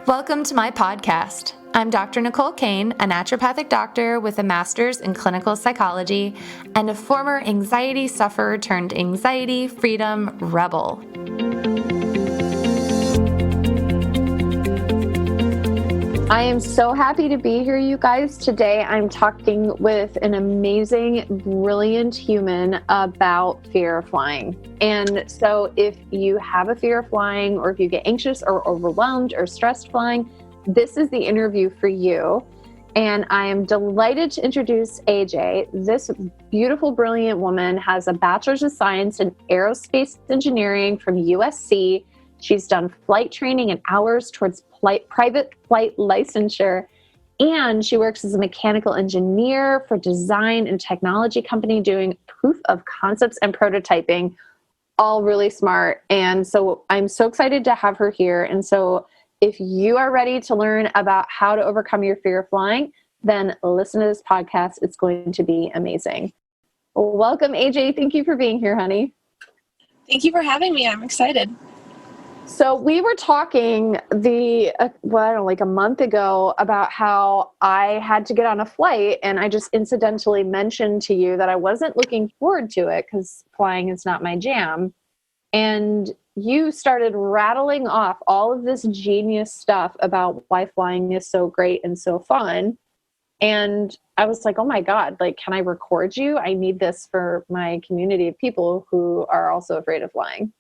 Welcome to my podcast. I'm Dr. Nicole Cain, a naturopathic doctor with a master's in clinical psychology and a former anxiety sufferer turned anxiety freedom rebel. I am so happy to be here, you guys. Today I'm talking with an amazing, brilliant human about fear of flying. And so if you have a fear of flying, or if you get anxious or overwhelmed or stressed flying, this is the interview for you. And I am delighted to introduce AJ. This beautiful, brilliant woman has a bachelor's of science in aerospace engineering from USC. She's done flight training and hours towards private flight licensure, and she works as a mechanical engineer for design and technology company doing proof of concepts and prototyping, all really smart. And so I'm so excited to have her here. And so if you are ready to learn about how to overcome your fear of flying, then listen to this podcast. It's going to be amazing. Welcome, AJ. Thank you for being here, honey. Thank you for having me. I'm excited. So we were talking like a month ago about how I had to get on a flight, and I just incidentally mentioned to you that I wasn't looking forward to it because flying is not my jam. And you started rattling off all of this genius stuff about why flying is so great and so fun. And I was like, oh my God, like, can I record you? I need this for my community of people who are also afraid of flying.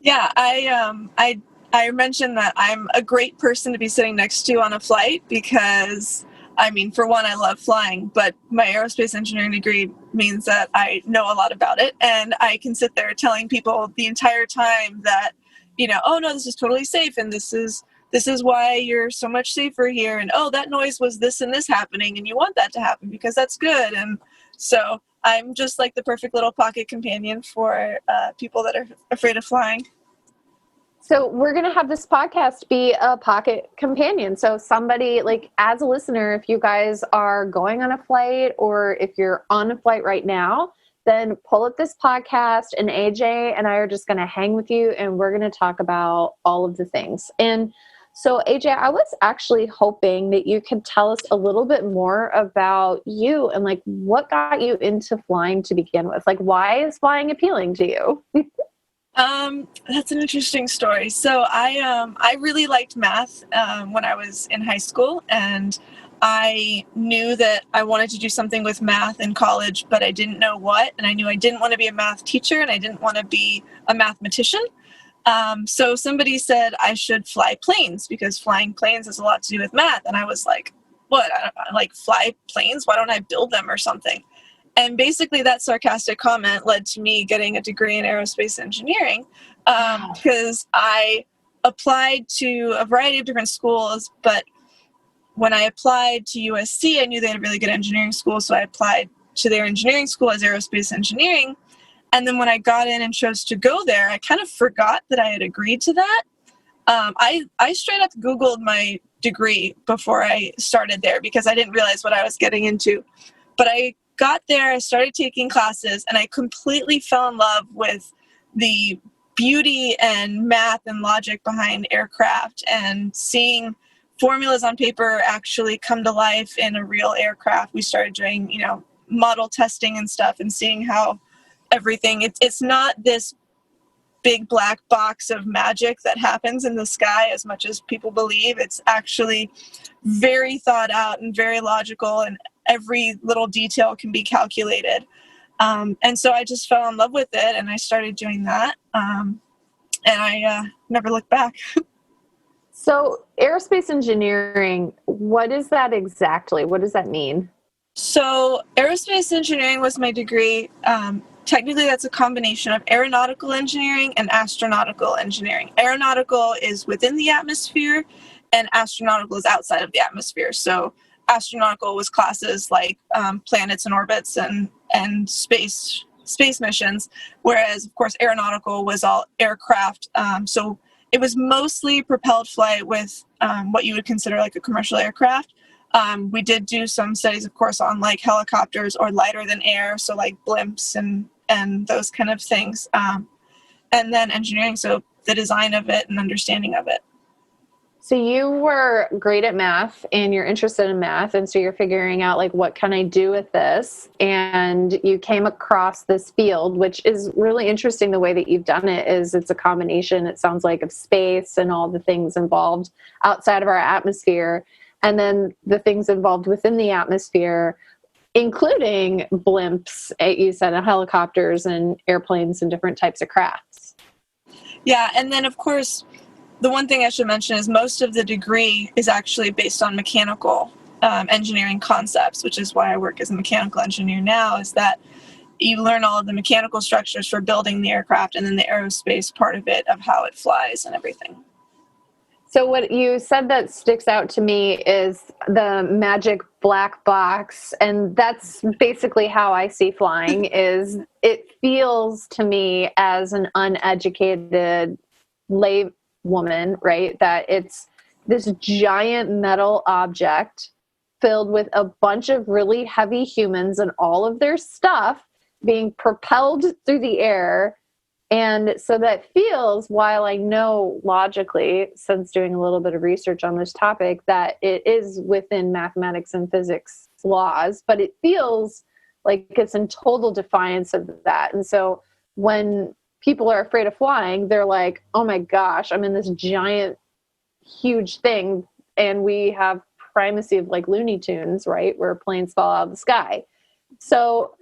Yeah, I mentioned that I'm a great person to be sitting next to on a flight because, I mean, for one, I love flying, but my aerospace engineering degree means that I know a lot about it, and I can sit there telling people the entire time that, oh no, this is totally safe, and this is why you're so much safer here, and oh, that noise was this and this happening, and you want that to happen because that's good. And so I'm just like the perfect little pocket companion for people that are afraid of flying. So we're going to have this podcast be a pocket companion. So somebody, like, as a listener, if you guys are going on a flight or if you're on a flight right now, then pull up this podcast and AJ and I are just going to hang with you and we're going to talk about all of the things. And so AJ, I was actually hoping that you could tell us a little bit more about you and like what got you into flying to begin with. Like, why is flying appealing to you? That's an interesting story. So I really liked math when I was in high school, and I knew that I wanted to do something with math in college, but I didn't know what, and I knew I didn't want to be a math teacher and I didn't want to be a mathematician. So somebody said I should fly planes because flying planes has a lot to do with math. And I was like, what? I like fly planes? Why don't I build them or something? And basically that sarcastic comment led to me getting a degree in aerospace engineering because I applied to a variety of different schools. But when I applied to USC, I knew they had a really good engineering school. So I applied to their engineering school as aerospace engineering. And then when I got in and chose to go there, I kind of forgot that I had agreed to that. I straight up Googled my degree before I started there because I didn't realize what I was getting into. But I got there, I started taking classes, and I completely fell in love with the beauty and math and logic behind aircraft and seeing formulas on paper actually come to life in a real aircraft. We started doing, model testing and stuff and seeing how everything, it's not this big black box of magic that happens in the sky as much as people believe. It's actually very thought out and very logical, and every little detail can be calculated. And so I just fell in love with it, and I started doing that. And I never looked back. So aerospace engineering, what is that exactly? What does that mean? So aerospace engineering was my degree. Technically, that's a combination of aeronautical engineering and astronautical engineering. Aeronautical is within the atmosphere, and astronautical is outside of the atmosphere. So astronautical was classes like planets and orbits and space missions, whereas, of course, aeronautical was all aircraft. So it was mostly propelled flight with what you would consider like a commercial aircraft. We did do some studies, of course, on like helicopters or lighter than air, so like blimps and those kind of things. And then engineering, so the design of it and understanding of it. So you were great at math and you're interested in math. And so you're figuring out like, what can I do with this? And you came across this field, which is really interesting. The way that you've done it is it's a combination, it sounds like, of space and all the things involved outside of our atmosphere. And then the things involved within the atmosphere, including blimps, you said, and helicopters and airplanes and different types of crafts. Yeah. And then, of course, the one thing I should mention is most of the degree is actually based on mechanical engineering concepts, which is why I work as a mechanical engineer now, is that you learn all of the mechanical structures for building the aircraft and then the aerospace part of it, of how it flies and everything. So what you said that sticks out to me is the magic black box. And that's basically how I see flying is it feels to me as an uneducated lay woman, right? That it's this giant metal object filled with a bunch of really heavy humans and all of their stuff being propelled through the air. And so that feels, while I know logically, since doing a little bit of research on this topic, that it is within mathematics and physics laws, but it feels like it's in total defiance of that. And so when people are afraid of flying, they're like, oh my gosh, I'm in this giant, huge thing. And we have primacy of like Looney Tunes, right? Where planes fall out of the sky. So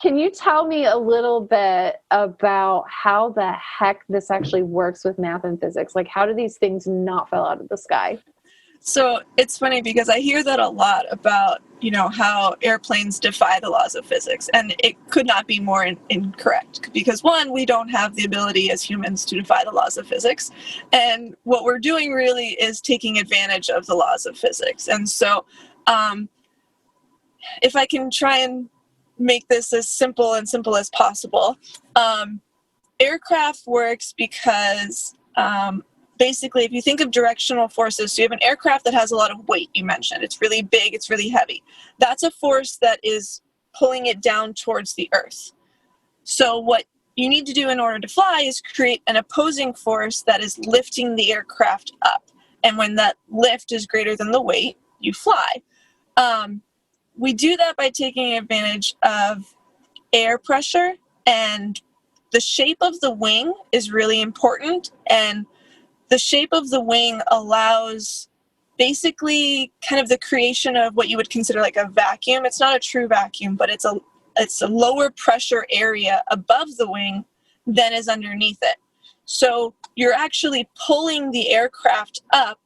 can you tell me a little bit about how the heck this actually works with math and physics? Like, how do these things not fall out of the sky? So it's funny because I hear that a lot about, how airplanes defy the laws of physics. And it could not be more incorrect because, one, we don't have the ability as humans to defy the laws of physics. And what we're doing really is taking advantage of the laws of physics. And so if I can try and make this as simple as possible, aircraft works because basically, if you think of directional forces, so you have an aircraft that has a lot of weight, you mentioned. It's really big, it's really heavy. That's a force that is pulling it down towards the earth. So what you need to do in order to fly is create an opposing force that is lifting the aircraft up. And when that lift is greater than the weight, you fly. We do that by taking advantage of air pressure, and the shape of the wing is really important. And the shape of the wing allows basically kind of the creation of what you would consider like a vacuum. It's not a true vacuum, but it's a lower pressure area above the wing than is underneath it. So you're actually pulling the aircraft up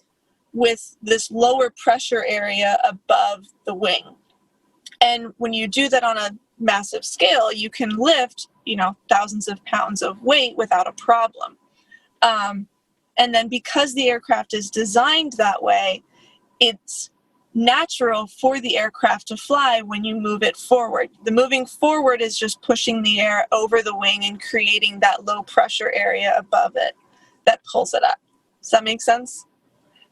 with this lower pressure area above the wing. And when you do that on a massive scale, you can lift, thousands of pounds of weight without a problem. And then because the aircraft is designed that way, it's natural for the aircraft to fly when you move it forward. The moving forward is just pushing the air over the wing and creating that low pressure area above it that pulls it up. Does that make sense?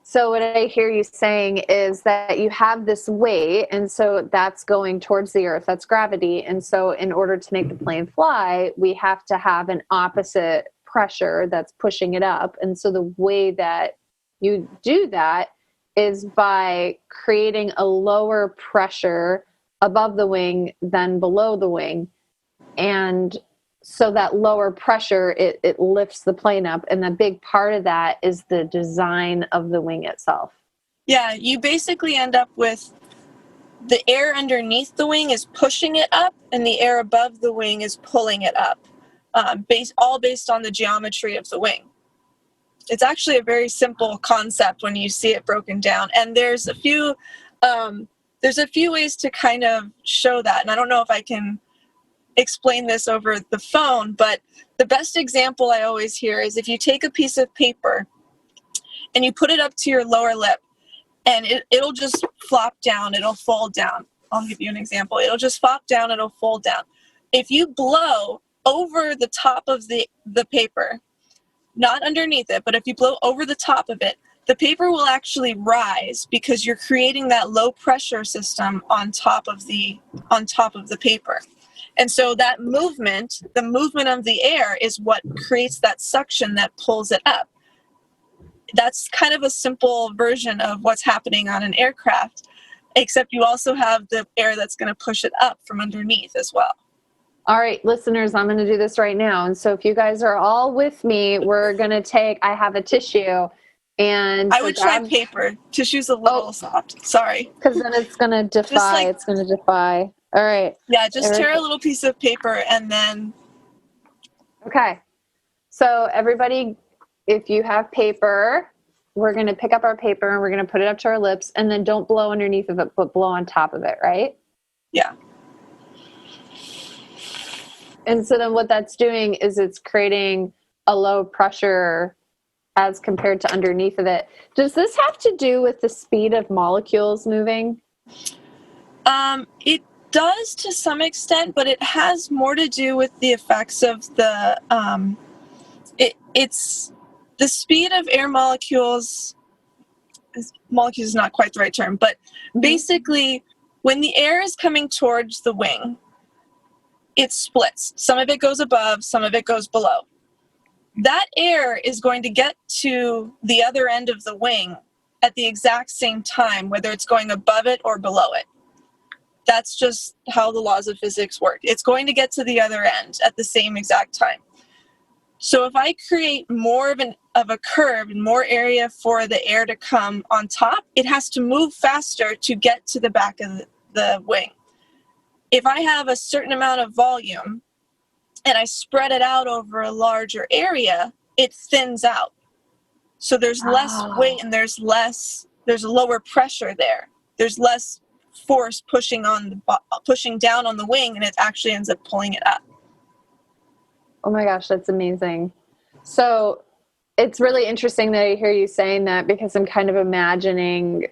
So what I hear you saying is that you have this weight, and so that's going towards the earth, that's gravity. And so in order to make the plane fly, we have to have an opposite pressure that's pushing it up. And so the way that you do that is by creating a lower pressure above the wing than below the wing. And so that lower pressure, it lifts the plane up. And the big part of that is the design of the wing itself. Yeah, you basically end up with the air underneath the wing is pushing it up and the air above the wing is pulling it up, all based on the geometry of the wing. It's actually a very simple concept when you see it broken down. And there's a few ways to kind of show that. And I don't know if I can explain this over the phone, but the best example I always hear is if you take a piece of paper and you put it up to your lower lip, and it'll just flop down, it'll fold down. I'll give you an example. It'll just flop down, it'll fold down. If you blow over the top of the paper, not underneath it, but if you blow over the top of it, the paper will actually rise because you're creating that low pressure system on top of the paper. And so that movement, the movement of the air, is what creates that suction that pulls it up. that's kind of a simple version of what's happening on an aircraft, except you also have the air that's going to push it up from underneath as well. All right, listeners, I'm going to do this right now. And so if you guys are all with me, we're going to I have a tissue. And I would try paper. Tissue's a little soft. Sorry. Because then it's going to defy. It's going to defy. All right. Yeah, just tear a little piece of paper and then. Okay. So everybody, if you have paper, we're going to pick up our paper and we're going to put it up to our lips, and then don't blow underneath of it, but blow on top of it, right? Yeah. And so then what that's doing is it's creating a low pressure as compared to underneath of it. Does this have to do with the speed of molecules moving? It does to some extent, but it has more to do with the effects of the, it's the speed of air molecules. Molecules is not quite the right term, but basically when the air is coming towards the wing, it splits. Some of it goes above, some of it goes below. That air is going to get to the other end of the wing at the exact same time, whether it's going above it or below it. That's just how the laws of physics work. It's going to get to the other end at the same exact time. So if I create more of a curve and more area for the air to come on top, it has to move faster to get to the back of the wing. If I have a certain amount of volume and I spread it out over a larger area, it thins out. So there's less weight and there's a lower pressure there. There's less force pushing down on the wing, and it actually ends up pulling it up. Oh my gosh, that's amazing. So it's really interesting that I hear you saying that, because I'm kind of imagining,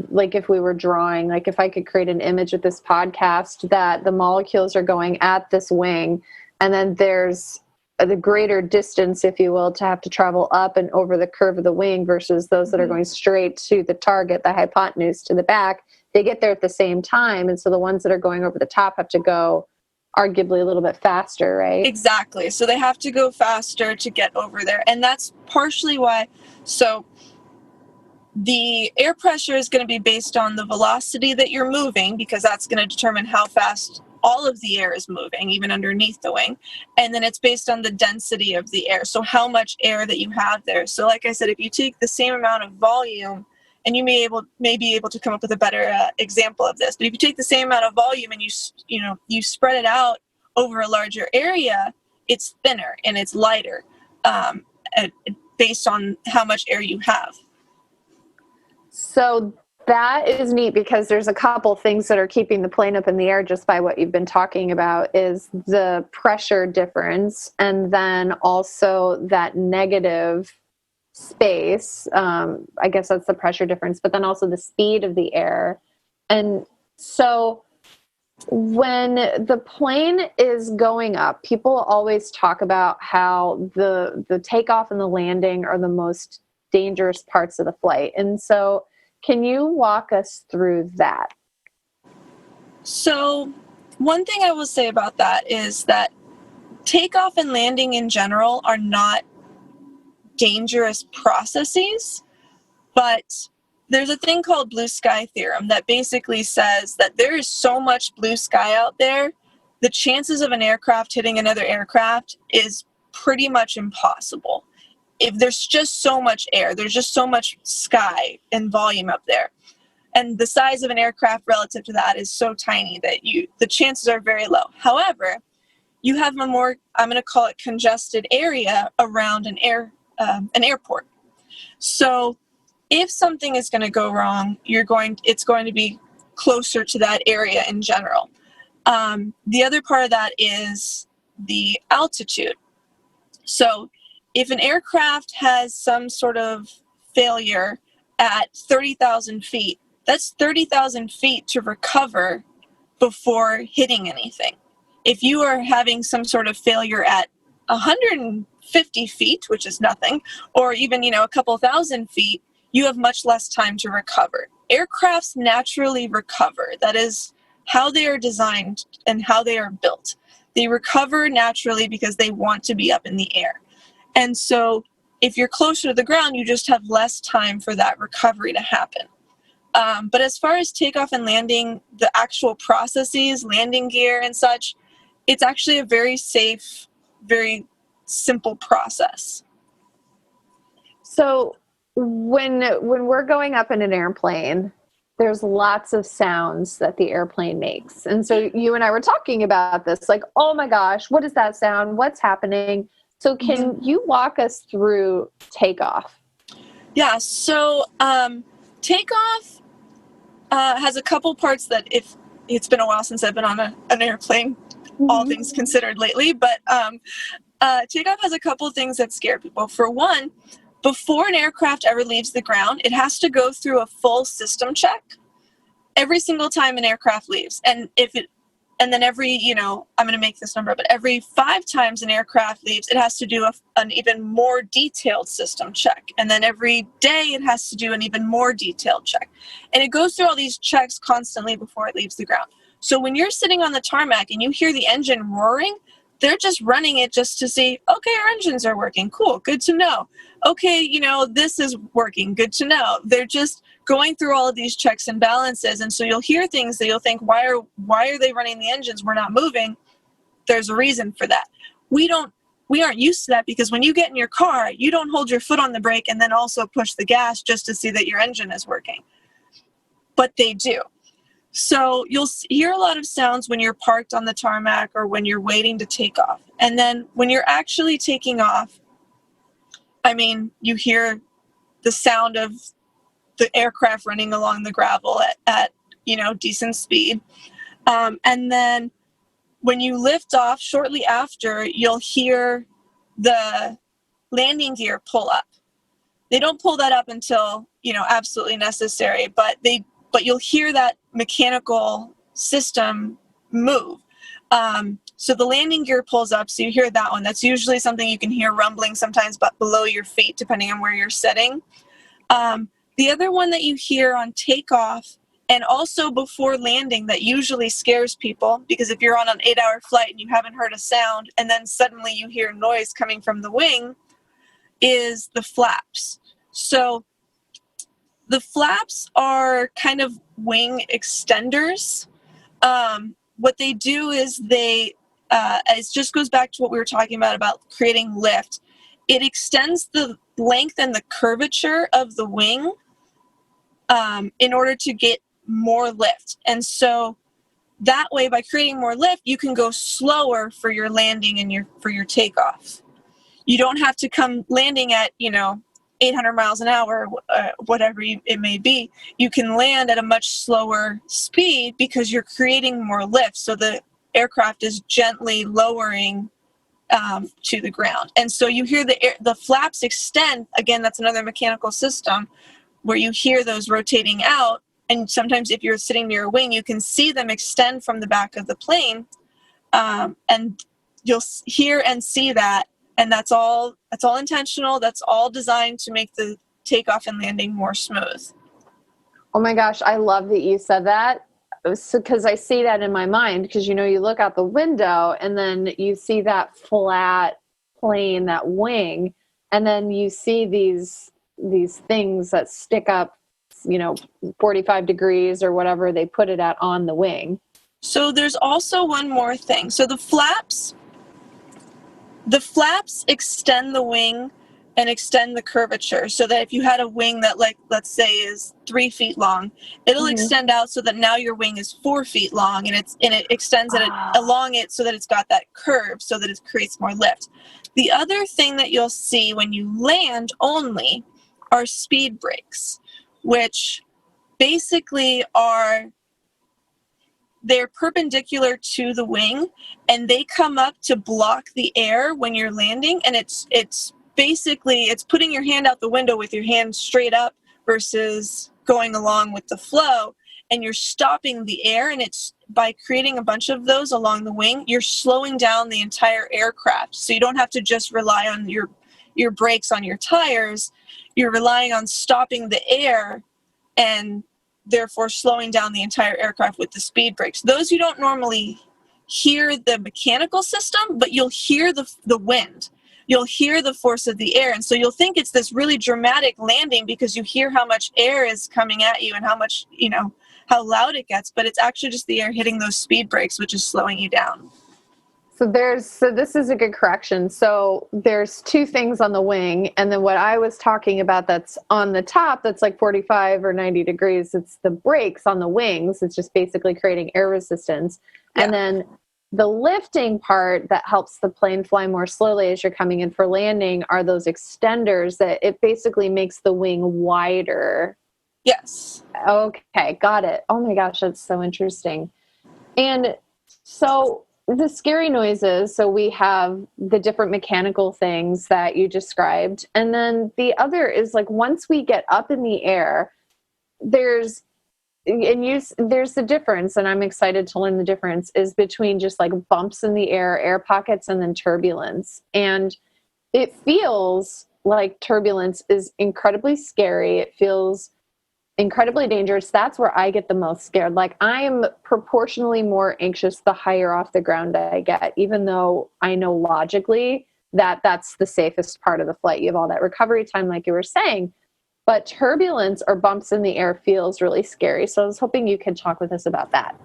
like if we were drawing, like if I could create an image with this podcast that the molecules are going at this wing, and then there's the greater distance, if you will, to have to travel up and over the curve of the wing versus those that are going straight to the target, the hypotenuse to the back. They get there at the same time. And so the ones that are going over the top have to go arguably a little bit faster, right? Exactly. So they have to go faster to get over there. And that's partially why. So the air pressure is going to be based on the velocity that you're moving, because that's going to determine how fast all of the air is moving, even underneath the wing. And then it's based on the density of the air. So how much air that you have there. So like I said, if you take the same amount of volume, and you may be able to come up with a better example of this, but if you take the same amount of volume and you spread it out over a larger area, it's thinner and it's lighter, based on how much air you have. So that is neat, because there's a couple things that are keeping the plane up in the air just by what you've been talking about, is the pressure difference, and then also that negative space. I guess that's the pressure difference, but then also the speed of the air. And so when the plane is going up, people always talk about how the takeoff and the landing are the most dangerous parts of the flight. And so can you walk us through that? So one thing I will say about that is that takeoff and landing in general are not dangerous processes, but there's a thing called blue sky theorem that basically says that there is so much blue sky out there, the chances of an aircraft hitting another aircraft is pretty much impossible. If there's just so much air, there's just so much sky and volume up there, and the size of an aircraft relative to that is so tiny that the chances are very low. However, you have a more, I'm going to call it congested area around an airport. So if something is going to go wrong, it's going to be closer to that area in general. The other part of that is the altitude. So if an aircraft has some sort of failure at 30,000 feet, that's 30,000 feet to recover before hitting anything. If you are having some sort of failure at 150 feet, which is nothing, or even, a couple thousand feet, you have much less time to recover. Aircrafts naturally recover. That is how they are designed and how they are built. They recover naturally because they want to be up in the air. And so if you're closer to the ground, you just have less time for that recovery to happen. But as far as takeoff and landing, the actual processes, landing gear and such, it's actually a very safe, very simple process. So when we're going up in an airplane, there's lots of sounds that the airplane makes. And so you and I were talking about this, like, oh my gosh, what is that sound? What's happening? So can you walk us through takeoff? Yeah, so takeoff has a couple parts that, if it's been a while since I've been on an airplane, all things considered lately, but takeoff has a couple things that scare people. For one, before an aircraft ever leaves the ground, it has to go through a full system check every single time an aircraft leaves. And then every, I'm going to make this number, but every 5 times an aircraft leaves, it has to do an even more detailed system check. And then every day it has to do an even more detailed check. And it goes through all these checks constantly before it leaves the ground. So when you're sitting on the tarmac and you hear the engine roaring, they're just running it just to see, okay, our engines are working. Cool. Good to know. Okay, this is working. Good to know. They're just going through all of these checks and balances. And so you'll hear things that you'll think, why are they running the engines? We're not moving. There's a reason for that. We aren't used to that, because when you get in your car, you don't hold your foot on the brake and then also push the gas just to see that your engine is working. But they do. So you'll hear a lot of sounds when you're parked on the tarmac or when you're waiting to take off. And then when you're actually taking off, you hear the sound of the aircraft running along the gravel at decent speed. And then when you lift off shortly after, you'll hear the landing gear pull up. They don't pull that up until, absolutely necessary, but you'll hear that mechanical system move. So the landing gear pulls up, so you hear that one. That's usually something you can hear rumbling sometimes, but below your feet, depending on where you're sitting. The other one that you hear on takeoff and also before landing that usually scares people, because if you're on an 8-hour flight and you haven't heard a sound and then suddenly you hear noise coming from the wing, is the flaps. So the flaps are kind of wing extenders. What they do is it just goes back to what we were talking about creating lift. It extends the length and the curvature of the wing in order to get more lift. And so that way, by creating more lift, you can go slower for your landing and for your takeoff. You don't have to come landing at, 800 miles an hour, whatever it may be. You can land at a much slower speed because you're creating more lift. So the aircraft is gently lowering to the ground. And so you hear the flaps extend. Again, that's another mechanical system where you hear those rotating out. And sometimes if you're sitting near a wing, you can see them extend from the back of the plane. And you'll hear and see that. And that's all intentional. That's all designed to make the takeoff and landing more smooth. Oh my gosh, I love that you said that. Because I see that in my mind, because you look out the window and then you see that flat plane, that wing, and then you see these things that stick up 45 degrees or whatever they put it at on the wing. So there's also one more thing. So the flaps extend the wing and extend the curvature, so that if you had a wing that, like, let's say is 3 feet long, it'll extend out so that now your wing is 4 feet long, and it extends it along it so that it's got that curve, so that it creates more lift. The other thing that you'll see when you land only are speed brakes, which basically they're perpendicular to the wing, and they come up to block the air when you're landing, and it's basically, it's putting your hand out the window with your hand straight up versus going along with the flow, and you're stopping the air. And it's by creating a bunch of those along the wing, you're slowing down the entire aircraft. So you don't have to just rely on your brakes on your tires. You're relying on stopping the air and therefore slowing down the entire aircraft with the speed brakes. Those you don't normally hear the mechanical system, but you'll hear the wind. you'll hear the force of the air. And so you'll think it's this really dramatic landing because you hear how much air is coming at you and how much, how loud it gets, but it's actually just the air hitting those speed brakes, which is slowing you down. So this is a good correction. So there's two things on the wing, and then what I was talking about that's on the top, that's like 45 or 90 degrees, it's the brakes on the wings. It's just basically creating air resistance. Yeah. And then the lifting part that helps the plane fly more slowly as you're coming in for landing are those extenders that it basically makes the wing wider. Yes. Okay, got it. Oh my gosh, that's so interesting. And so the scary noises, so we have the different mechanical things that you described. And then the other is like once we get up in the air, there's the difference, and I'm excited to learn the difference, is between just like bumps in the air pockets, and then turbulence. And it feels like turbulence is incredibly scary. It feels incredibly dangerous. That's where I get the most scared. Like I'm proportionally more anxious the higher off the ground I get, even though I know logically that that's the safest part of the flight. You have all that recovery time, like you were saying, but turbulence or bumps in the air feels really scary. So I was hoping you could talk with us about that.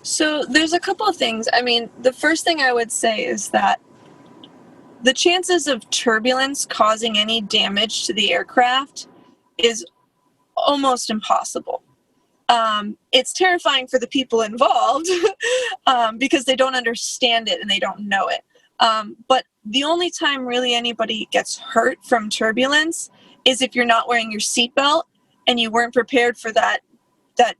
So there's a couple of things. I mean, the first thing I would say is that the chances of turbulence causing any damage to the aircraft is almost impossible. It's terrifying for the people involved because they don't understand it and they don't know it. But the only time really anybody gets hurt from turbulence is if you're not wearing your seatbelt and you weren't prepared for that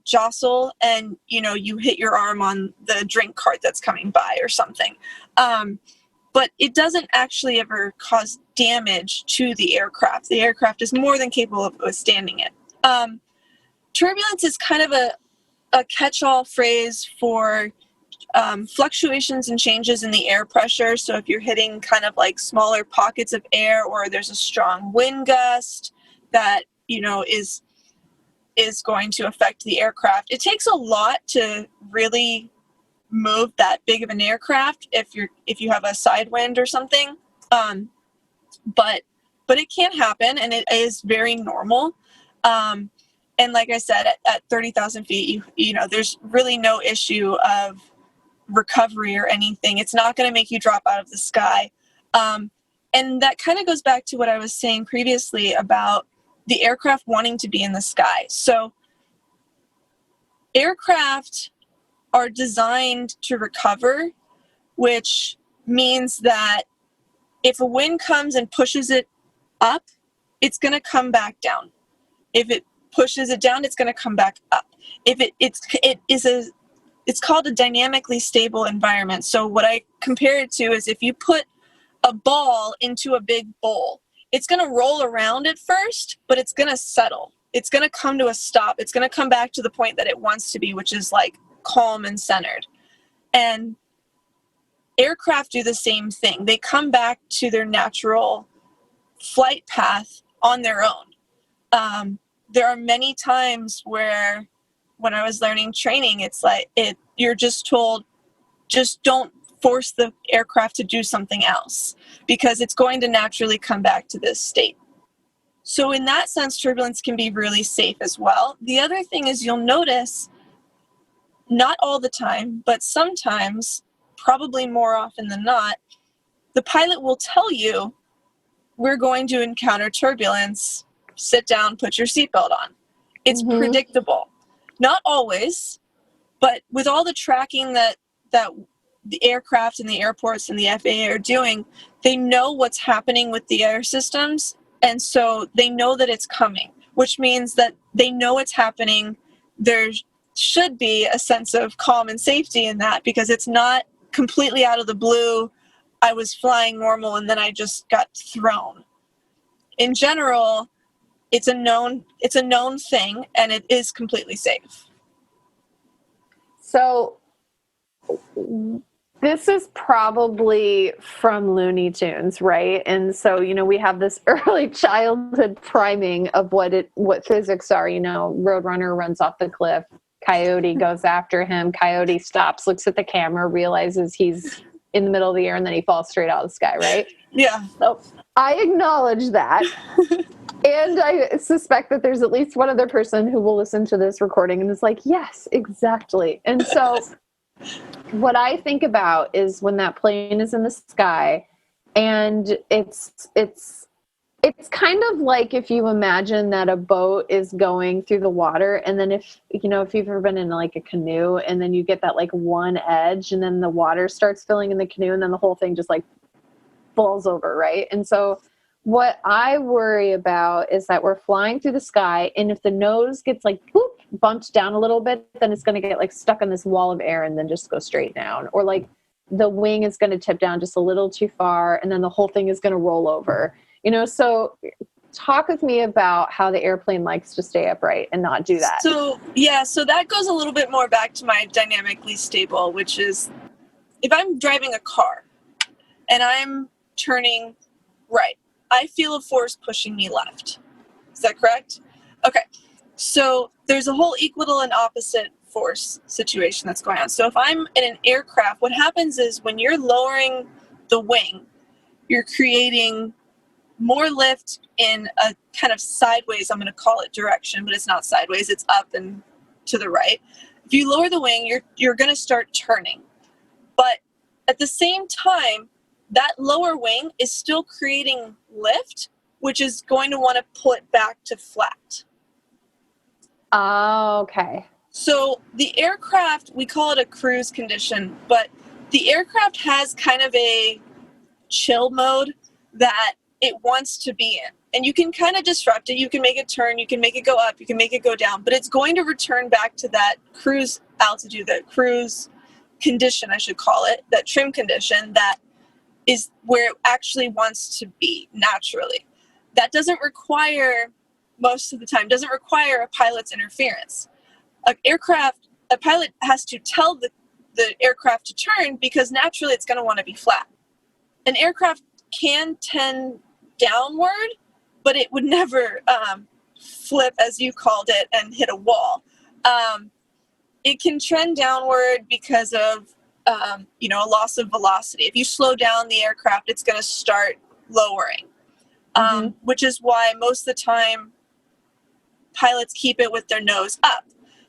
jostle and, you hit your arm on the drink cart that's coming by or something. But it doesn't actually ever cause damage to the aircraft. The aircraft is more than capable of withstanding it. Turbulence is kind of a catch-all phrase for fluctuations and changes in the air pressure. So if you're hitting kind of like smaller pockets of air, or there's a strong wind gust that, is going to affect the aircraft. It takes a lot to really move that big of an aircraft if you have a side wind or something. But it can happen, and it is very normal. And like I said, at 30,000 feet, there's really no issue of recovery or anything. It's not going to make you drop out of the sky. And that kind of goes back to what I was saying previously about the aircraft wanting to be in the sky. So aircraft are designed to recover, which means that if a wind comes and pushes it up, it's going to come back down. If it pushes it down, it's going to come back up. It's called a dynamically stable environment. So what I compare it to is if you put a ball into a big bowl, it's going to roll around at first, but it's going to settle. It's going to come to a stop. It's going to come back to the point that it wants to be, which is like calm and centered. And aircraft do the same thing. They come back to their natural flight path on their own. There are many times where when I was learning training, you're just told, just don't force the aircraft to do something else because it's going to naturally come back to this state. So in that sense, turbulence can be really safe as well. The other thing is you'll notice, not all the time, but sometimes, probably more often than not, the pilot will tell you, we're going to encounter turbulence, sit down, put your seatbelt on. It's predictable. Not always, but with all the tracking that the aircraft and the airports and the FAA are doing, they know what's happening with the air systems, and so they know that it's coming, which means that they know it's happening. There should be a sense of calm and safety in that because it's not completely out of the blue. I was flying normal and then I just got thrown. In general, it's a known thing, and it is completely safe. So this is probably from Looney Tunes, right? And so, we have this early childhood priming of what physics are. Roadrunner runs off the cliff, Coyote goes after him, Coyote stops, looks at the camera, realizes he's in the middle of the air, and then he falls straight out of the sky, right? Yeah. So I acknowledge that. And I suspect that there's at least one other person who will listen to this recording and is like, yes, exactly. And so what I think about is when that plane is in the sky and it's kind of like if you imagine that a boat is going through the water, and then if you've ever been in like a canoe and then you get that like one edge and then the water starts filling in the canoe and then the whole thing just like falls over, right? And so what I worry about is that we're flying through the sky, and if the nose gets like boop, bumped down a little bit, then it's going to get like stuck on this wall of air and then just go straight down. Or like the wing is going to tip down just a little too far and then the whole thing is going to roll over. So talk with me about how the airplane likes to stay upright and not do that. So that goes a little bit more back to my dynamically stable, which is if I'm driving a car and I'm turning right, I feel a force pushing me left. Is that correct? Okay. So there's a whole equal and opposite force situation that's going on. So if I'm in an aircraft, what happens is when you're lowering the wing, you're creating more lift in a kind of sideways, I'm going to call it direction, but it's not sideways, it's up and to the right. If you lower the wing, you're going to start turning. But at the same time, that lower wing is still creating lift, which is going to want to pull it back to flat. Oh, okay. So the aircraft, we call it a cruise condition, but the aircraft has kind of a chill mode that it wants to be in. And you can kind of disrupt it. You can make it turn, you can make it go up, you can make it go down, but it's going to return back to that cruise altitude, that cruise condition, I should call it, that trim condition that is where it actually wants to be naturally. That doesn't require, most of the time, doesn't require a pilot's interference. A pilot has to tell the aircraft to turn because naturally it's going to want to be flat. An aircraft can tend downward, but it would never flip, as you called it, and hit a wall. It can trend downward because of a loss of velocity. If you slow down the aircraft, it's going to start lowering, which is why most of the time pilots keep it with their nose up,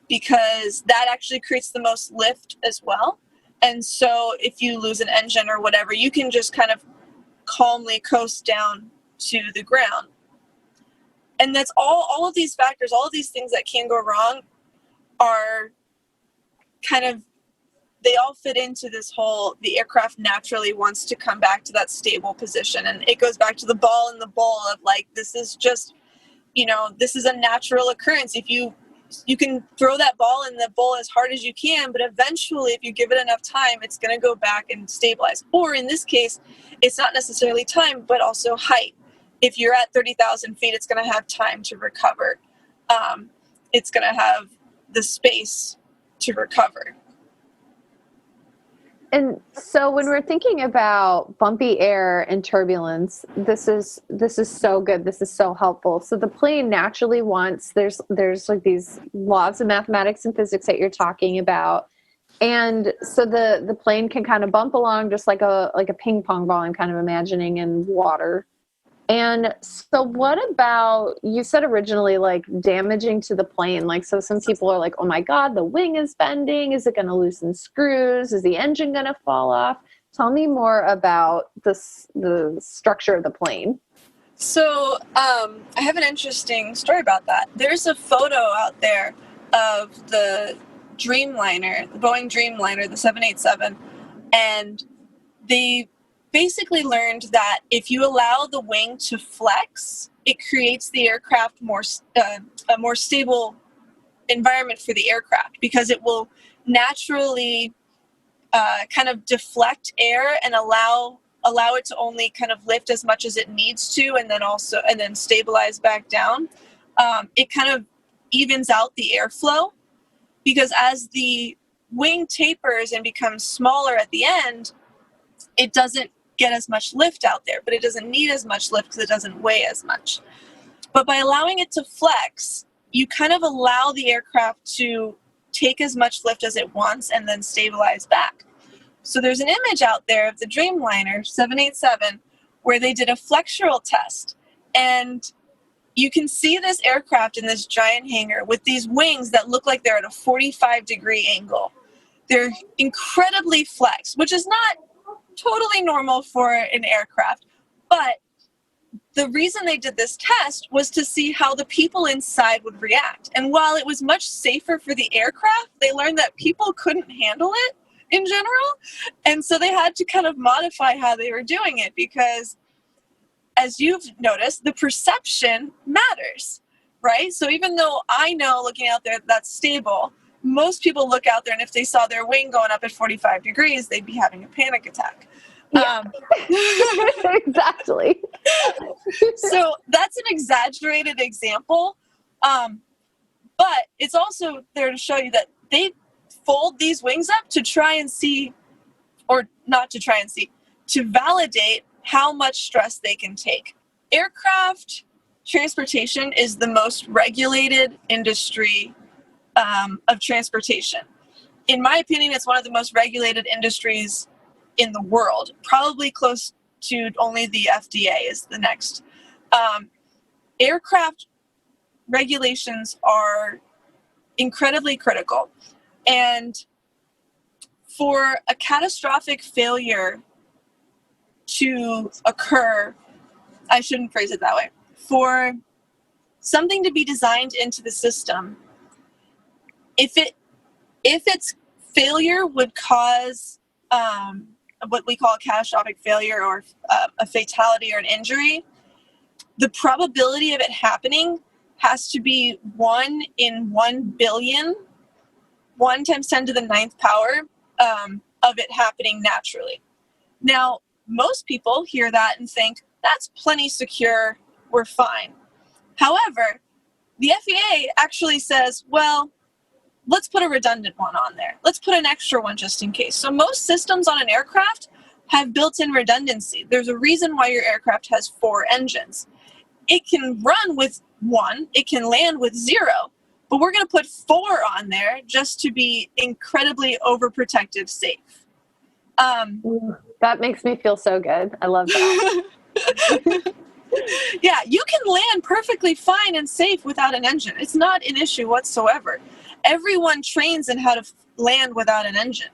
because that actually creates the most lift as well. And so if you lose an engine or whatever, you can just kind of calmly coast down to the ground. And that's all of these factors, all of these things that can go wrong are kind of, they all fit into this whole, the aircraft naturally wants to come back to that stable position. And it goes back to the ball in the bowl of like, this is just, this is a natural occurrence. If you can throw that ball in the bowl as hard as you can, but eventually if you give it enough time, it's going to go back and stabilize. Or in this case, it's not necessarily time, but also height. If you're at 30,000 feet, it's going to have time to recover. It's going to have the space to recover. And so when we're thinking about bumpy air and turbulence, this is so good. This is so helpful. So the plane naturally wants, there's like these laws of mathematics and physics that you're talking about. And so the plane can kind of bump along just like a ping pong ball, I'm kind of imagining, in water. And so what about, you said originally, like damaging to the plane? Like, so some people are like, oh my God, the wing is bending. Is it going to loosen screws? Is the engine going to fall off? Tell me more about the structure of the plane. So I have an interesting story about that. There's a photo out there of the Dreamliner, the Boeing Dreamliner, the 787, and they basically learned that if you allow the wing to flex, it creates the aircraft a more stable environment for the aircraft, because it will naturally kind of deflect air and allow it to only kind of lift as much as it needs to, and then stabilize back down. It kind of evens out the airflow, because as the wing tapers and becomes smaller at the end, it doesn't get as much lift out there, but it doesn't need as much lift because it doesn't weigh as much. But by allowing it to flex, you kind of allow the aircraft to take as much lift as it wants and then stabilize back. So there's an image out there of the Dreamliner 787 where they did a flexural test. And you can see this aircraft in this giant hangar with these wings that look like they're at a 45-degree angle. They're incredibly flexed, which is not totally normal for an aircraft. But the reason they did this test was to see how the people inside would react. And while it was much safer for the aircraft, they learned that people couldn't handle it in general. And so they had to kind of modify how they were doing it because, as you've noticed, the perception matters, right? So even though I know looking out there that's stable, most people look out there and if they saw their wing going up at 45 degrees, they'd be having a panic attack. Yeah. Exactly. So that's an exaggerated example, but it's also there to show you that they fold these wings up to try and see, or not to try and see, to validate how much stress they can take. Aircraft transportation is the most regulated industry of transportation. In my opinion, it's one of the most regulated industries in the world, probably close to only the FDA is the next. Aircraft regulations are incredibly critical. And for a catastrophic failure to occur, I shouldn't phrase it that way, for something to be designed into the system, if its failure would cause what we call a catastrophic failure or a fatality or an injury, the probability of it happening has to be 1 in 1 billion, 1 times 10 to the 9th power of it happening naturally. Now, most people hear that and think, that's plenty secure, we're fine. However, the FAA actually says, well, let's put a redundant one on there. Let's put an extra one just in case. So most systems on an aircraft have built-in redundancy. There's a reason why your aircraft has 4 engines. It can run with 1, it can land with 0, but we're going to put 4 on there just to be incredibly overprotective safe. That makes me feel so good. I love that. Yeah, you can land perfectly fine and safe without an engine. It's not an issue whatsoever. Everyone trains in how to land without an engine.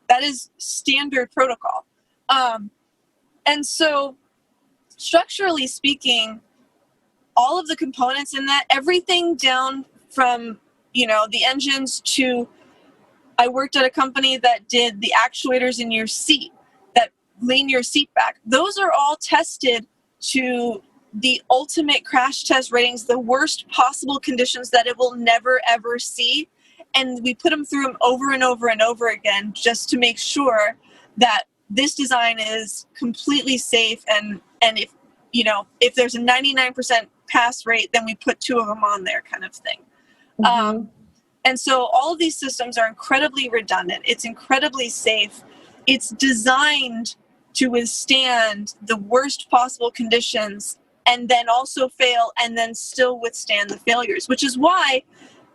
That is standard protocol. And so, structurally speaking, all of the components in that, everything down from, the engines to, I worked at a company that did the actuators in your seat that lean your seat back. Those are all tested to the ultimate crash test ratings, the worst possible conditions that it will never, ever see. And we put them through them over and over and over again just to make sure that this design is completely safe. And if there's a 99% pass rate, then we put 2 of them on there kind of thing. Mm-hmm. And so all of these systems are incredibly redundant. It's incredibly safe. It's designed to withstand the worst possible conditions and then also fail and then still withstand the failures, which is why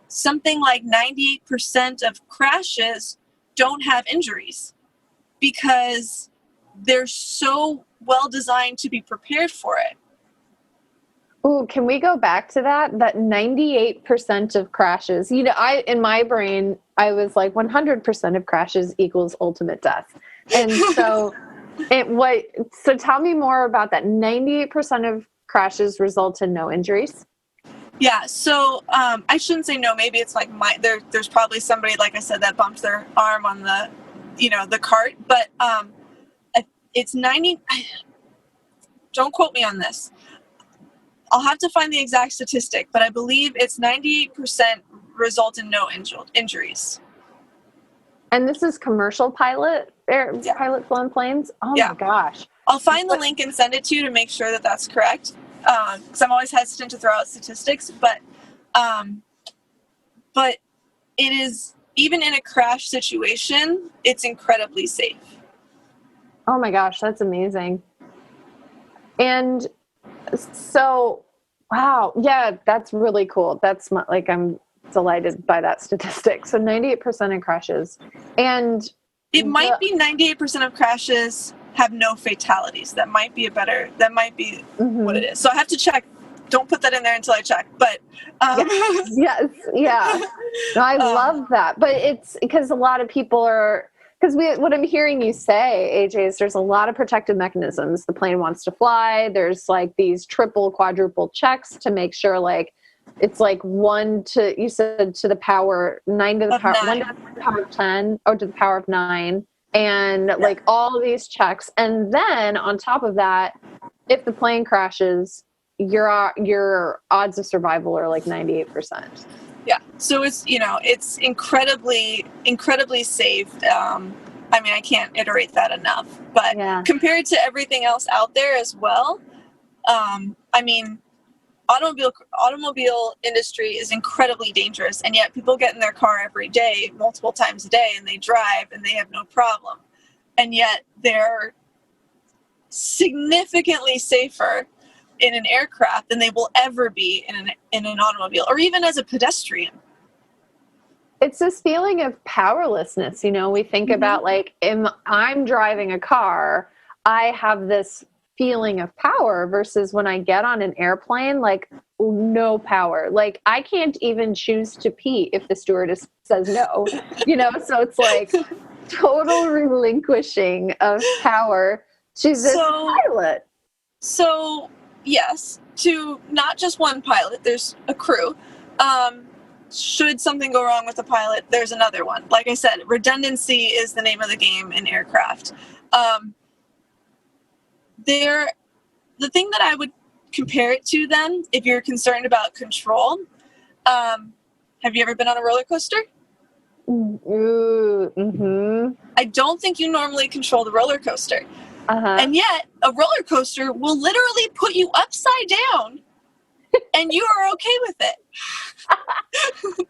something like 98% of crashes don't have injuries because they're so well designed to be prepared for it. Ooh, can we go back to that 98% of crashes? In my brain, I was like 100% of crashes equals ultimate death. And so so tell me more about that. 98% of crashes result in no injuries. Yeah. So, I shouldn't say no, maybe it's like there's probably somebody, like I said, that bumped their arm on the cart, but, it's 90, don't quote me on this. I'll have to find the exact statistic, but I believe it's 98% result in no injuries. And this is commercial pilot flown planes? Oh yeah. My gosh. I'll find the link and send it to you to make sure that that's correct. Because I'm always hesitant to throw out statistics, but it is, even in a crash situation, it's incredibly safe. Oh my gosh, that's amazing. And so, wow, yeah, that's really cool. That's I'm delighted by that statistic. So 98% of crashes. And it might be 98% of crashes have no fatalities. That might be what it is. So I have to check. Don't put that in there until I check. But yes, yeah. No, I love that. But it's because a lot of people are, because what I'm hearing you say, AJ, is there's a lot of protective mechanisms. The plane wants to fly. There's like these triple, quadruple checks to make sure, like, it's like you said to the power 9 to the power 1 to the power of 10 or to the power of 9, and like all of these checks. And then on top of that, if the plane crashes, your odds of survival are like 98%. Yeah. So it's incredibly, incredibly safe. I mean, I can't iterate that enough, but compared to everything else out there as well, I mean, automobile industry is incredibly dangerous, and yet people get in their car every day, multiple times a day, and they drive and they have no problem. And yet they're significantly safer in an aircraft than they will ever be in an automobile, or even as a pedestrian. It's this feeling of powerlessness. We think about, like, I'm driving a car, I have this feeling of power, versus when I get on an airplane, like, no power. Like, I can't even choose to pee if the stewardess says no, so it's like total relinquishing of power to this pilot. So yes, to not just one pilot, there's a crew. Should something go wrong with the pilot, there's another one. Like I said, redundancy is the name of the game in aircraft. The thing that I would compare it to then, if you're concerned about control, have you ever been on a roller coaster? I don't think you normally control the roller coaster. And yet, a roller coaster will literally put you upside down, and you are okay with it.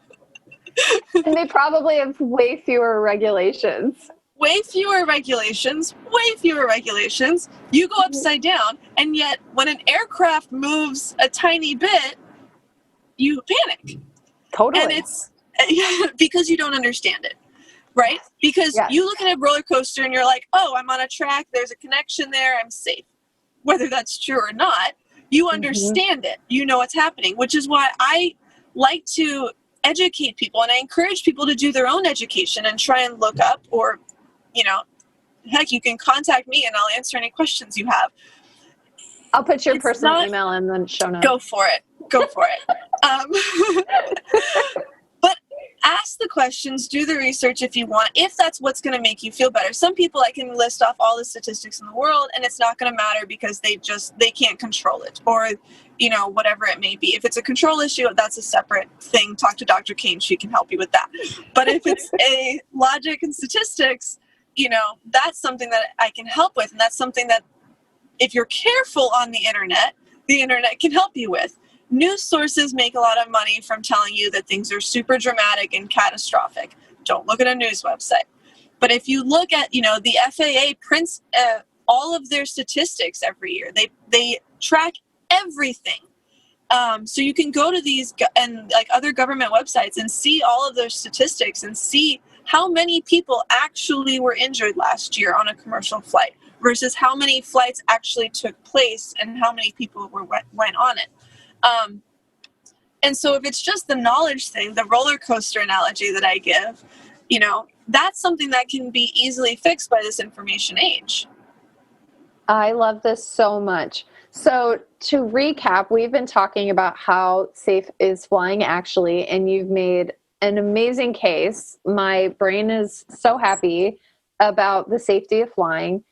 And they probably have way fewer regulations. Way fewer regulations. You go upside down, and yet when an aircraft moves a tiny bit, you panic. Totally. And it's because you don't understand it. Right? Because you look at a roller coaster and you're like, oh, I'm on a track, there's a connection there, I'm safe. Whether that's true or not, you understand it. You know what's happening, which is why I like to educate people, and I encourage people to do their own education and try and look up, or, heck, you can contact me and I'll answer any questions you have. I'll put your personal email in the show notes. Go for it. But ask the questions, do the research if you want, if that's what's going to make you feel better. Some people, I can list off all the statistics in the world and it's not going to matter because they can't control it, or, whatever it may be. If it's a control issue, that's a separate thing. Talk to Dr. Cain. She can help you with that. But if it's a logic and statistics, that's something that I can help with. And that's something that, if you're careful on the internet can help you with. News sources make a lot of money from telling you that things are super dramatic and catastrophic. Don't look at a news website. But if you look at, the FAA prints all of their statistics every year. They track everything. So you can go to these and like other government websites and see all of their statistics and see how many people actually were injured last year on a commercial flight versus how many flights actually took place and how many people went on it. And so if it's just the knowledge thing, the roller coaster analogy that I give, that's something that can be easily fixed by this information age. I love this so much. So to recap, we've been talking about how safe is flying actually, and you've made an amazing case. My brain is so happy about the safety of flying.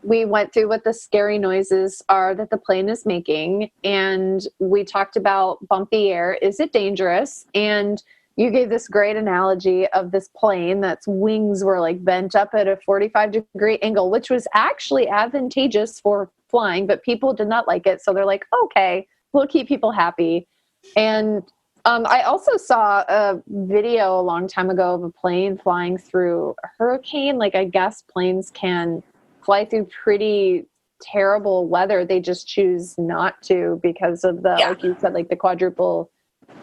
We went through what the scary noises are that the plane is making, and we talked about bumpy air. Is it dangerous? And you gave this great analogy of this plane that's wings were like bent up at a 45-degree angle, which was actually advantageous for flying, but people did not like it. So they're like, okay, we'll keep people happy. And I also saw a video a long time ago of a plane flying through a hurricane. Like, I guess planes can fly through pretty terrible weather. They just choose not to because of the, like you said, like the quadruple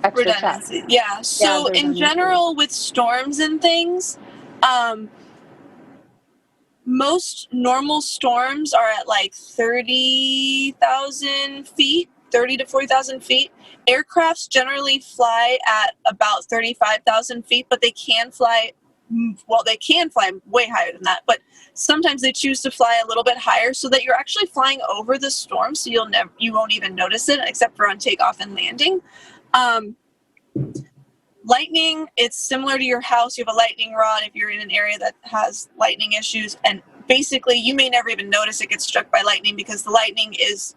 extra redundancy. Yeah. So in general, with storms and things, most normal storms are at like 30,000 feet, 30 to 40,000 feet. Aircrafts generally fly at about 35,000 feet, but they can fly way higher than that. But sometimes they choose to fly a little bit higher so that you're actually flying over the storm, so you won't even notice it except for on takeoff and landing. Lightning, it's similar to your house. You have a lightning rod if you're in an area that has lightning issues, and basically you may never even notice it gets struck by lightning because the lightning is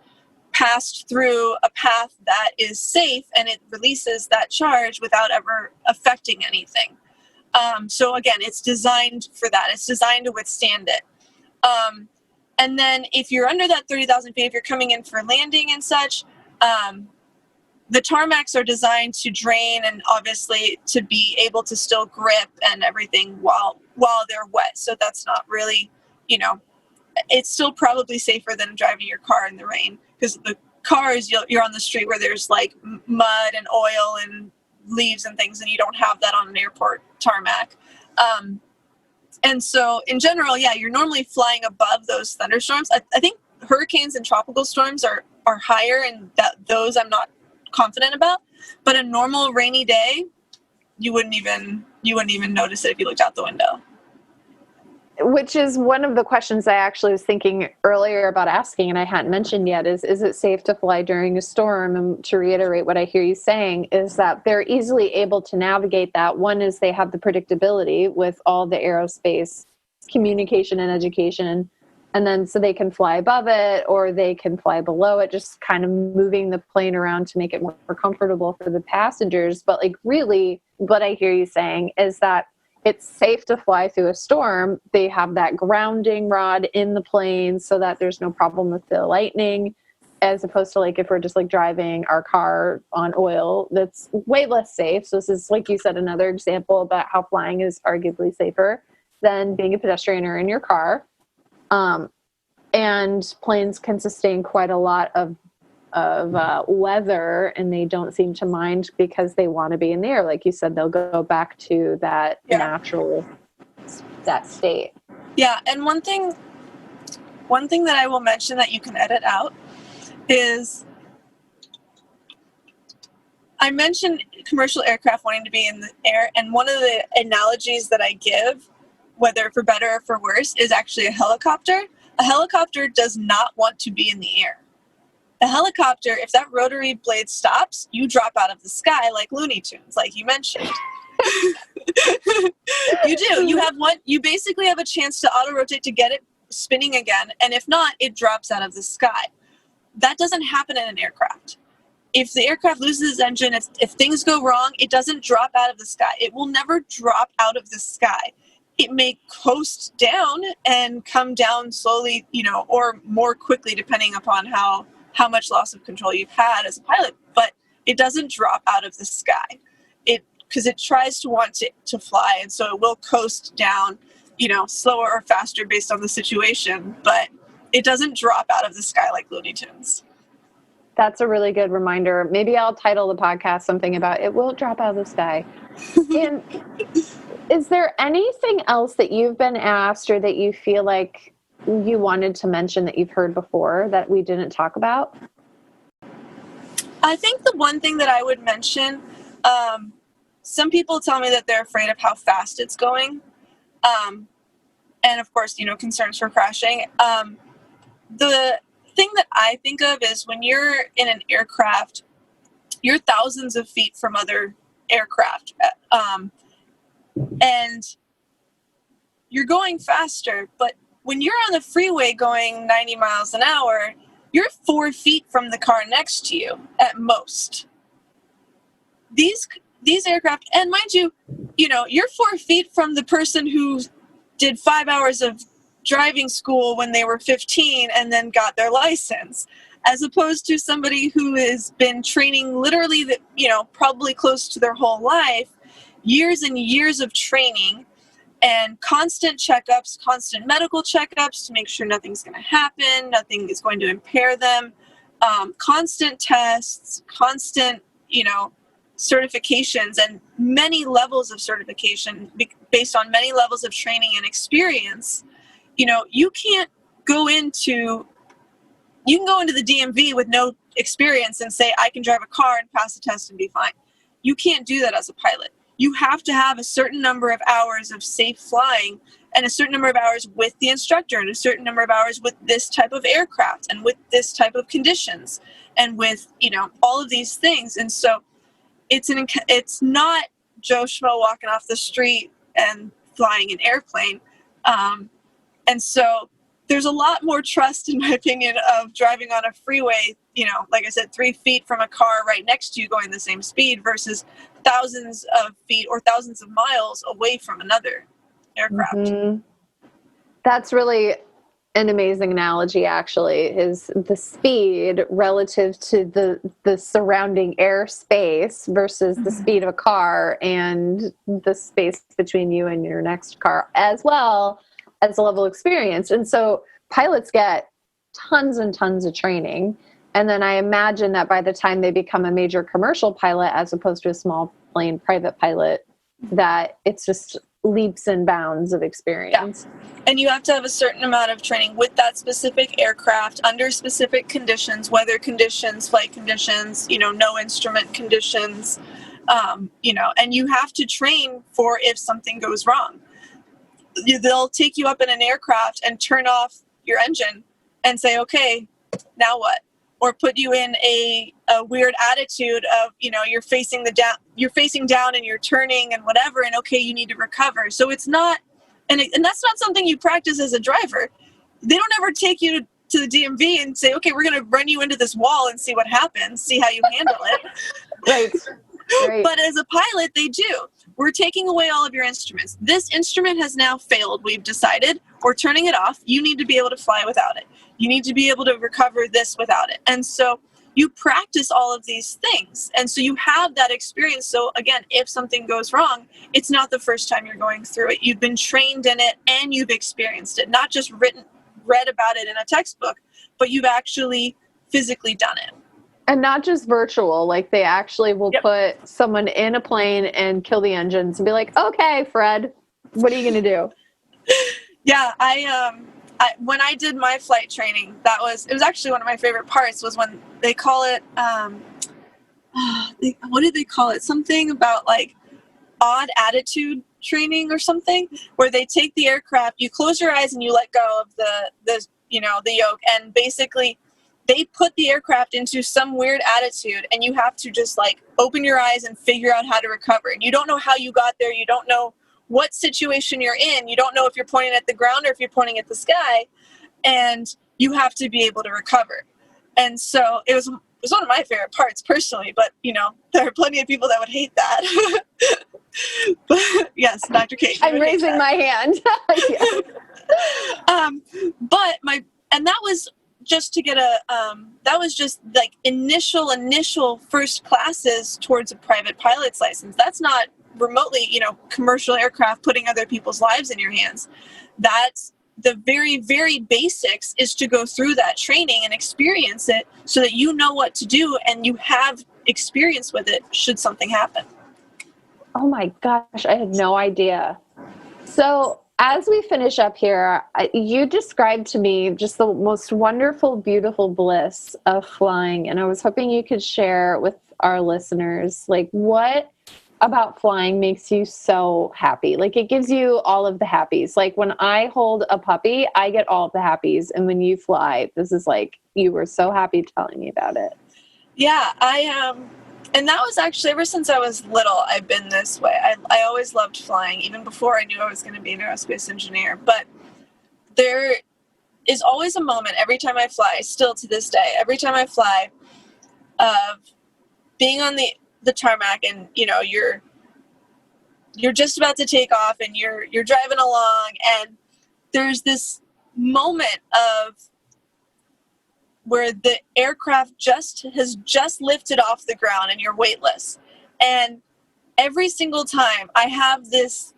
passed through a path that is safe and it releases that charge without ever affecting anything. So again, it's designed for that. It's designed to withstand it. And then if you're under that 30,000 feet, if you're coming in for landing and such, the tarmacs are designed to drain and obviously to be able to still grip and everything while they're wet. So that's not really, it's still probably safer than driving your car in the rain, because the cars, you're on the street where there's like mud and oil and leaves and things, and you don't have that on an airport tarmac. And so in general, yeah, you're normally flying above those thunderstorms. I think hurricanes and tropical storms are higher, and those I'm not confident about, but a normal rainy day, you wouldn't even notice it if you looked out the window. Which is one of the questions I actually was thinking earlier about asking, and I hadn't mentioned yet, is it safe to fly during a storm? And to reiterate what I hear you saying is that they're easily able to navigate that. One is they have the predictability with all the aerospace communication and education, and then so they can fly above it or they can fly below it, just kind of moving the plane around to make it more comfortable for the passengers. But like really what I hear you saying is that it's safe to fly through a storm. They have that grounding rod in the plane so that there's no problem with the lightning, as opposed to like if we're just like driving our car on oil, that's way less safe. So this is, like you said, another example about how flying is arguably safer than being a pedestrian or in your car. And planes can sustain quite a lot of weather, and they don't seem to mind because they want to be in the air. Like you said, they'll go back to that natural state. Yeah, and one thing that I will mention that you can edit out is I mentioned commercial aircraft wanting to be in the air, and one of the analogies that I give, whether for better or for worse, is actually a helicopter. A helicopter does not want to be in the air. A helicopter, if that rotary blade stops, you drop out of the sky like Looney Tunes, like you mentioned. You do. You basically have a chance to auto-rotate to get it spinning again, and if not, it drops out of the sky. That doesn't happen in an aircraft. If the aircraft loses its engine, if things go wrong, it doesn't drop out of the sky. It will never drop out of the sky. It may coast down and come down slowly, or more quickly, depending upon how much loss of control you've had as a pilot, but it doesn't drop out of the sky. Because it tries to want to fly, and so it will coast down, slower or faster based on the situation, but it doesn't drop out of the sky like Looney Tunes. That's a really good reminder. Maybe I'll title the podcast something about it will drop out of the sky. And is there anything else that you've been asked or that you feel like you wanted to mention that you've heard before that we didn't talk about? I think the one thing that I would mention, some people tell me that they're afraid of how fast it's going. And of course, concerns for crashing. The thing that I think of is when you're in an aircraft, you're thousands of feet from other aircraft. And you're going faster, but when you're on the freeway going 90 miles an hour, you're 4 feet from the car next to you at most. These aircraft, and mind you, you're 4 feet from the person who did 5 hours of driving school when they were 15 and then got their license, as opposed to somebody who has been training literally, probably close to their whole life, years and years of training and constant checkups, constant medical checkups to make sure nothing's going to happen, nothing is going to impair them, constant tests, constant, certifications, and many levels of certification based on many levels of training and experience. you can go into the DMV with no experience and say, I can drive a car and pass the test and be fine. You can't do that as a pilot. You have to have a certain number of hours of safe flying and a certain number of hours with the instructor and a certain number of hours with this type of aircraft and with this type of conditions and with, all of these things. And so it's not Joe Schmo walking off the street and flying an airplane. And so there's a lot more trust, in my opinion, of driving on a freeway, like I said, 3 feet from a car right next to you going the same speed versus thousands of feet or thousands of miles away from another aircraft. Mm-hmm. That's really an amazing analogy, actually, is the speed relative to the surrounding airspace versus the speed of a car and the space between you and your next car, as well as a level of experience. And so pilots get tons and tons of training. And then I imagine that by the time they become a major commercial pilot, as opposed to a small plane private pilot, that it's just leaps and bounds of experience. Yeah. And you have to have a certain amount of training with that specific aircraft under specific conditions, weather conditions, flight conditions, no instrument conditions, and you have to train for if something goes wrong. They'll take you up in an aircraft and turn off your engine and say, okay, now what? Or put you in a weird attitude of, you're facing down and you're turning and whatever, and okay, you need to recover. So it's not, and that's not something you practice as a driver. They don't ever take you to the DMV and say, okay, we're going to run you into this wall and see what happens, see how you handle it. Right. But as a pilot, they do. We're taking away all of your instruments. This instrument has now failed, we've decided. We're turning it off. You need to be able to fly without it. You need to be able to recover this without it. And so you practice all of these things. And so you have that experience. So again, if something goes wrong, it's not the first time you're going through it. You've been trained in it and you've experienced it, not just read about it in a textbook, but you've actually physically done it. And not just virtual, like they actually will put someone in a plane and kill the engines and be like, okay, Fred, what are you going to do? Yeah, when I did my flight training, it was actually one of my favorite parts was when they call it, what did they call it? Something about like odd attitude training or something, where they take the aircraft, you close your eyes and you let go of the yoke, and basically they put the aircraft into some weird attitude and you have to just like open your eyes and figure out how to recover. And you don't know how you got there. You don't know what situation you're in. You don't know if you're pointing at the ground or if you're pointing at the sky, and you have to be able to recover. And so it was one of my favorite parts personally, but there are plenty of people that would hate that. But yes, Dr. Cain. I'm raising my hand. And that was just to get that was just like initial first classes towards a private pilot's license. That's not remotely, commercial aircraft putting other people's lives in your hands. That's the very, very basics, is to go through that training and experience it so that you know what to do and you have experience with it should something happen. Oh my gosh, I had no idea. So as we finish up here, you described to me just the most wonderful, beautiful bliss of flying. And I was hoping you could share with our listeners, like, what about flying makes you so happy? Like, it gives you all of the happies. Like, when I hold a puppy, I get all of the happies. And when you fly, this is like, you were so happy telling me about it. Yeah, and that was actually, ever since I was little, I've been this way. I always loved flying, even before I knew I was going to be an aerospace engineer. But there is always a moment every time I fly, still to this day, every time I fly, of being on the tarmac and, you're just about to take off and you're driving along, and there's this moment of where the aircraft has just lifted off the ground and you're weightless. And every single time I have this,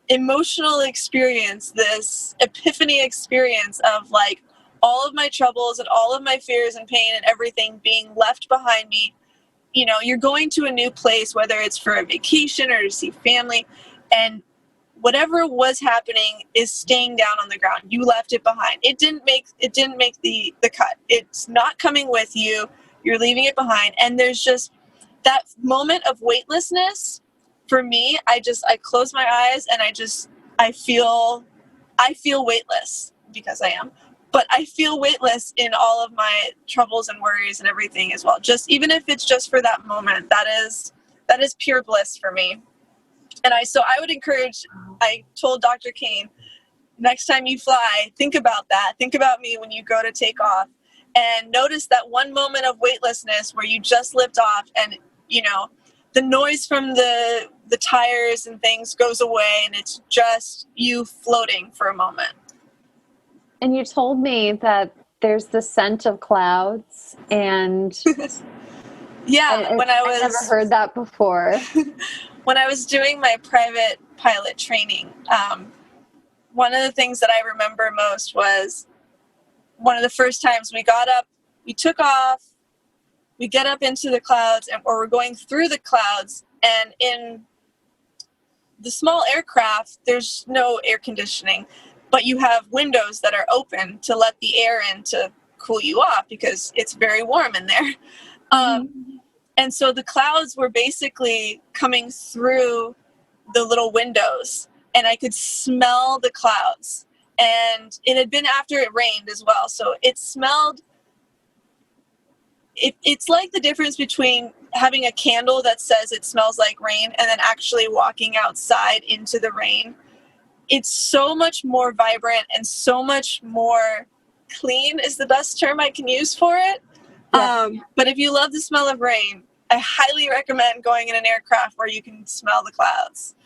emotional experience, this epiphany experience of like all of my troubles and all of my fears and pain and everything being left behind me. You're going to a new place, whether it's for a vacation or to see family, and whatever was happening is staying down on the ground. You left it behind. It didn't make the cut. It's not coming with you. You're leaving it behind. And there's just that moment of weightlessness. For me, I close my eyes and I feel weightless, because I am. But I feel weightless in all of my troubles and worries and everything as well. Just even if it's just for that moment, that is pure bliss for me. And I would encourage, I told Dr. Cain, next time you fly, think about that. Think about me when you go to take off, and notice that one moment of weightlessness where you just lift off, and, you know, the noise from the tires and things goes away, and it's just you floating for a moment. And you told me that there's the scent of clouds, and yeah, I never heard that before. When I was doing my private pilot training, one of the things that I remember most was one of the first times we got up, we took off, we get up into the clouds, or we're going through the clouds, and in the small aircraft, there's no air conditioning, but you have windows that are open to let the air in to cool you off because it's very warm in there. And so the clouds were basically coming through the little windows, and I could smell the clouds. And it had been after it rained as well. So it smelled, it's like the difference between having a candle that says it smells like rain and then actually walking outside into the rain. It's so much more vibrant and so much more clean is the best term I can use for it. Yeah. But if you love the smell of rain, I highly recommend going in an aircraft where you can smell the clouds.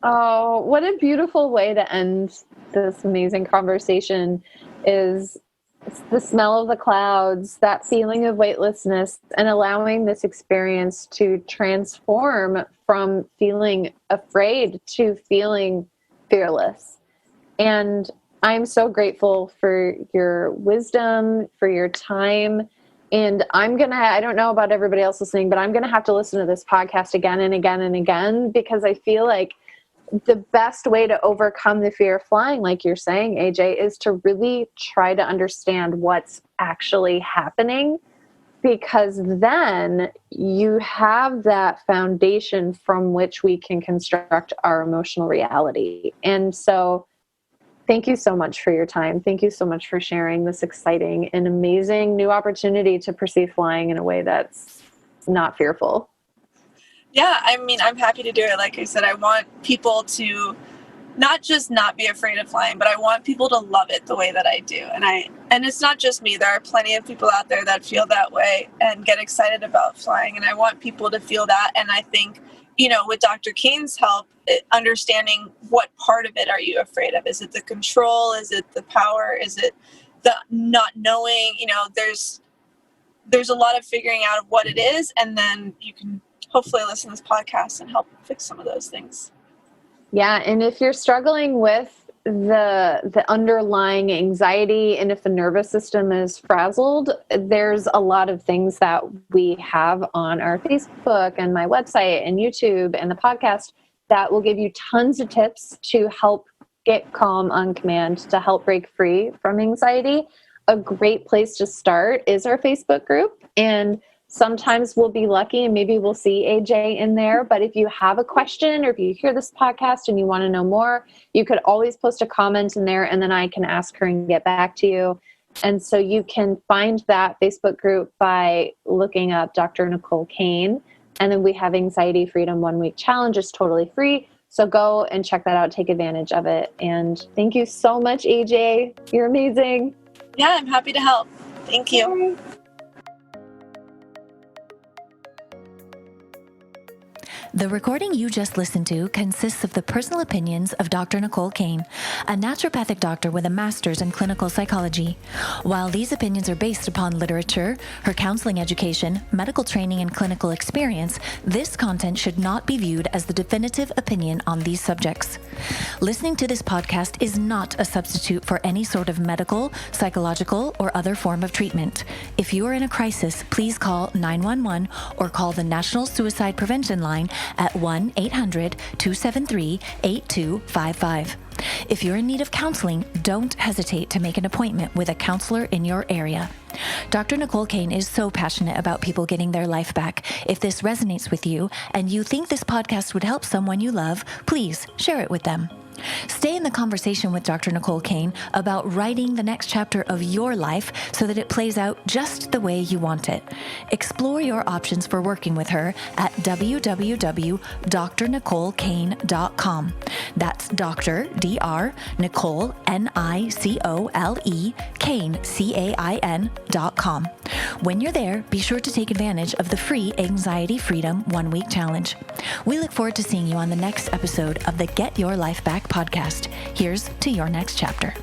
Oh, what a beautiful way to end this amazing conversation is the smell of the clouds, that feeling of weightlessness, and allowing this experience to transform from feeling afraid to feeling fearless. And I'm so grateful for your wisdom, for your time. And I don't know about everybody else listening, but I'm going to have to listen to this podcast again and again and again, because I feel like the best way to overcome the fear of flying, like you're saying, AJ, is to really try to understand what's actually happening, because then you have that foundation from which we can construct our emotional reality. And so thank you so much for your time. Thank you so much for sharing this exciting and amazing new opportunity to perceive flying in a way that's not fearful. Yeah, I mean, I'm happy to do it. Like I said, I want people to not just not be afraid of flying, but I want people to love it the way that I do. And it's not just me. There are plenty of people out there that feel that way and get excited about flying. And I want people to feel that. And I think, you know, with Dr. Cain's help, understanding what part of it are you afraid of? Is it the control? Is it the power? Is it the not knowing? You know, there's a lot of figuring out of what it is. And then you can hopefully listen to this podcast and help fix some of those things. Yeah. And if you're struggling with the underlying anxiety, and if the nervous system is frazzled, there's a lot of things that we have on our Facebook and my website and YouTube and the podcast that will give you tons of tips to help get calm on command, to help break free from anxiety. A great place to start is our Facebook group. And sometimes we'll be lucky and maybe we'll see AJ in there. But if you have a question, or if you hear this podcast and you want to know more, you could always post a comment in there, and then I can ask her and get back to you. And so you can find that Facebook group by looking up Dr. Nicole Cain. And then we have Anxiety Freedom 1 Week Challenge. It's totally free. So go and check that out. Take advantage of it. And thank you so much, AJ. You're amazing. Yeah, I'm happy to help. Thank you. The recording you just listened to consists of the personal opinions of Dr. Nicole Cain, a naturopathic doctor with a master's in clinical psychology. While these opinions are based upon literature, her counseling education, medical training, and clinical experience, this content should not be viewed as the definitive opinion on these subjects. Listening to this podcast is not a substitute for any sort of medical, psychological, or other form of treatment. If you are in a crisis, please call 911 or call the National Suicide Prevention Line at 1-800-273-8255. If you're in need of counseling, don't hesitate to make an appointment with a counselor in your area. Dr. Nicole Cain is so passionate about people getting their life back. If this resonates with you and you think this podcast would help someone you love, please share it with them. Stay in the conversation with Dr. Nicole Cain about writing the next chapter of your life so that it plays out just the way you want it. Explore your options for working with her at www.drnicolecain.com. That's Dr. Dr. Nicole Nicole Cain CAIN.com. When you're there, be sure to take advantage of the free Anxiety Freedom 1-week challenge. We look forward to seeing you on the next episode of the Get Your Life Back podcast. Here's to your next chapter.